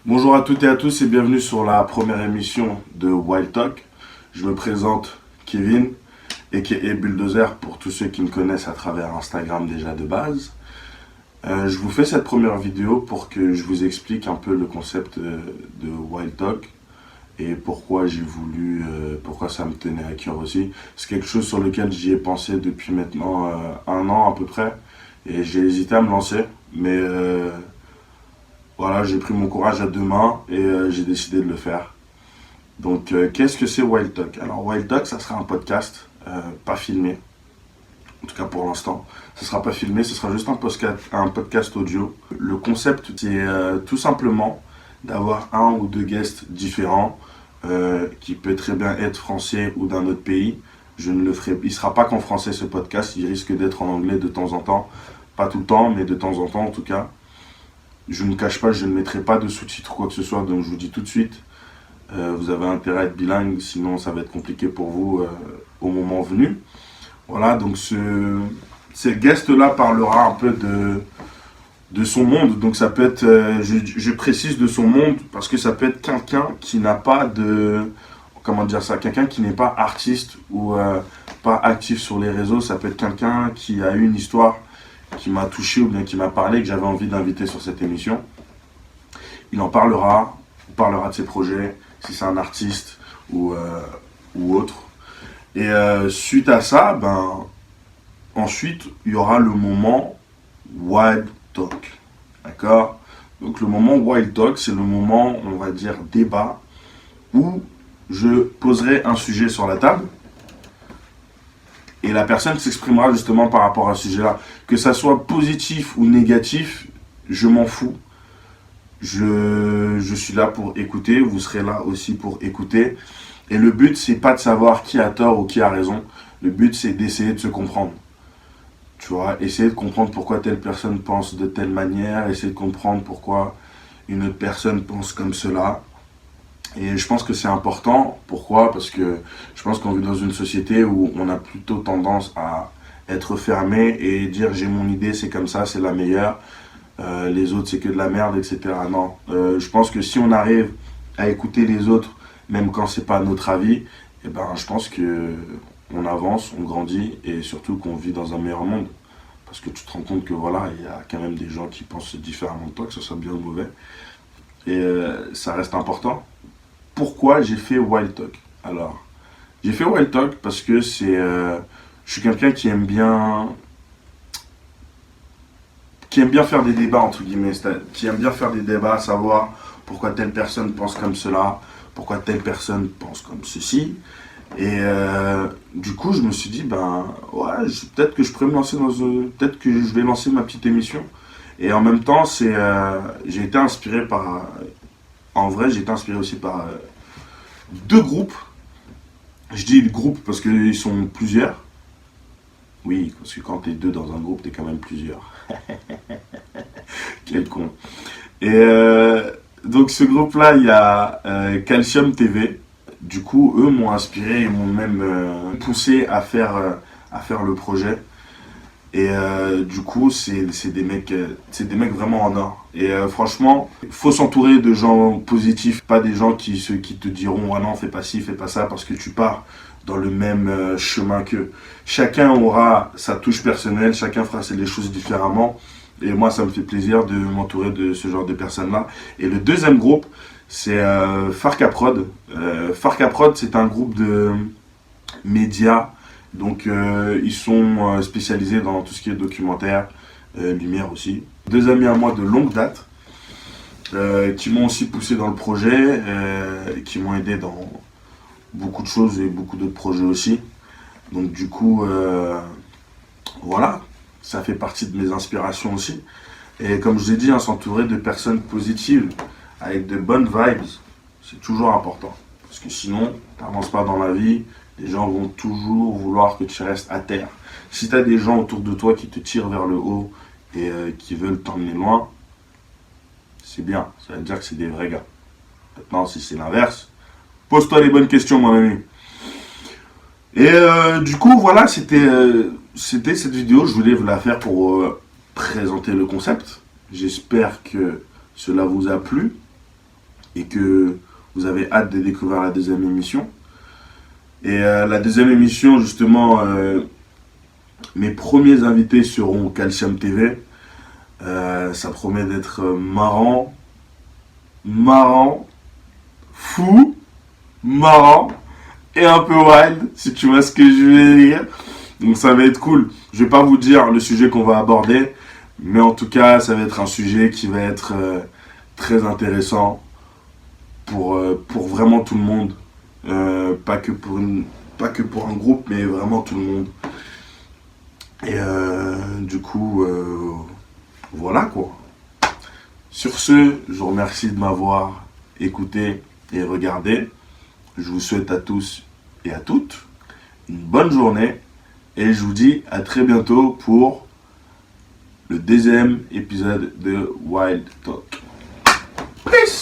Bonjour à toutes et à tous et bienvenue sur la première émission de Wild Talk. Je me présente Kevin, aka Bulldozer pour tous ceux qui me connaissent à travers Instagram déjà de base. Je vous fais cette première vidéo pour que je vous explique un peu le concept de Wild Talk et pourquoi j'ai voulu, pourquoi ça me tenait à cœur aussi. C'est quelque chose sur lequel j'y ai pensé depuis maintenant un an à peu près et j'ai hésité à me lancer, mais voilà, j'ai pris mon courage à deux mains et j'ai décidé de le faire. Donc, qu'est-ce que c'est Wild Talk? Alors, Wild Talk, ça sera un podcast, pas filmé, en tout cas pour l'instant. Ce sera pas filmé, ce sera juste un podcast audio. Le concept, c'est tout simplement d'avoir un ou deux guests différents, qui peut très bien être français ou d'un autre pays. Je ne le ferai, il sera pas qu'en français ce podcast, il risque d'être en anglais de temps en temps. Pas tout le temps, mais de temps en temps en tout cas. Je ne cache pas, je ne mettrai pas de sous-titres ou quoi que ce soit, donc je vous dis tout de suite, vous avez intérêt à être bilingue, sinon ça va être compliqué pour vous au moment venu. Voilà, donc ce guest-là parlera un peu de son monde, donc ça peut être, je précise de son monde, parce que ça peut être quelqu'un qui n'a pas de, comment dire ça, quelqu'un qui n'est pas artiste ou pas actif sur les réseaux, ça peut être quelqu'un qui a eu une histoire qui m'a touché ou bien qui m'a parlé, que j'avais envie d'inviter sur cette émission. Il en parlera, il parlera de ses projets, si c'est un artiste ou autre. Et suite à ça, ensuite, il y aura le moment Wild Talk. D'accord? Donc le moment Wild Talk, c'est le moment, on va dire, débat, où je poserai un sujet sur la table. Et la personne s'exprimera justement par rapport à ce sujet-là. Que ça soit positif ou négatif, je m'en fous. Je suis là pour écouter, vous serez là aussi pour écouter. Et le but, c'est pas de savoir qui a tort ou qui a raison. Le but, c'est d'essayer de se comprendre. Tu vois, essayer de comprendre pourquoi telle personne pense de telle manière, essayer de comprendre pourquoi une autre personne pense comme cela. Et je pense que c'est important. Pourquoi? Parce que je pense qu'on vit dans une société où on a plutôt tendance à être fermé et dire j'ai mon idée, c'est comme ça, c'est la meilleure. Les autres, c'est que de la merde, etc. Non. Je pense que si on arrive à écouter les autres, même quand c'est pas notre avis, eh ben, je pense que on avance, on grandit et surtout qu'on vit dans un meilleur monde. Parce que tu te rends compte que voilà, il y a quand même des gens qui pensent différemment de toi, que ce soit bien ou mauvais. Et ça reste important. Pourquoi j'ai fait Wild Talk? Alors, j'ai fait Wild Talk parce que je suis quelqu'un qui aime bien faire des débats entre guillemets, qui aime bien faire des débats, savoir pourquoi telle personne pense comme cela, pourquoi telle personne pense comme ceci. Et du coup, je me suis dit ouais, peut-être que je pourrais me lancer peut-être que je vais lancer ma petite émission. Et en même temps, j'ai été inspiré par, en vrai, j'ai été inspiré aussi par deux groupes. Je dis groupe parce qu'ils sont plusieurs. Oui, parce que quand t'es deux dans un groupe, t'es quand même plusieurs. Quel con. Et donc ce groupe-là, il y a Calcium TV. Du coup, eux m'ont inspiré et m'ont même poussé à faire le projet. Et du coup, c'est des mecs vraiment en or. Et franchement, il faut s'entourer de gens positifs, pas des gens ceux qui te diront ah non, fais pas ci, fais pas ça, parce que tu pars dans le même chemin qu'eux. Chacun aura sa touche personnelle, chacun fera les choses différemment. Et moi, ça me fait plaisir de m'entourer de ce genre de personnes-là. Et le deuxième groupe, c'est Farcaprod. Farcaprod, c'est un groupe de médias. Donc ils sont spécialisés dans tout ce qui est documentaire, lumière aussi. Deux amis à moi de longue date qui m'ont aussi poussé dans le projet, qui m'ont aidé dans beaucoup de choses et beaucoup d'autres projets aussi. Donc du coup, voilà, ça fait partie de mes inspirations aussi. Et comme je vous ai dit, s'entourer de personnes positives, avec de bonnes vibes, c'est toujours important. Parce que sinon, tu n'avances pas dans la vie. Les gens vont toujours vouloir que tu restes à terre. Si tu as des gens autour de toi qui te tirent vers le haut et qui veulent t'emmener loin, c'est bien. Ça veut dire que c'est des vrais gars. Maintenant, si c'est l'inverse, pose-toi les bonnes questions, mon ami. Et du coup, voilà, c'était cette vidéo. Je voulais vous la faire pour présenter le concept. J'espère que cela vous a plu. et que vous avez hâte de découvrir la deuxième émission. Et la deuxième émission, justement, mes premiers invités seront Calcium TV. Ça promet d'être marrant, fou, marrant et un peu wild, si tu vois ce que je veux dire. Donc ça va être cool. Je vais pas vous dire le sujet qu'on va aborder, mais en tout cas, ça va être un sujet qui va être très intéressant pour vraiment tout le monde. Pas que pour un groupe, mais vraiment tout le monde. Et du coup, voilà quoi. Sur ce, je vous remercie de m'avoir écouté et regardé. Je vous souhaite à tous et à toutes une bonne journée. Et je vous dis à très bientôt pour le deuxième épisode de Wild Talk. Peace!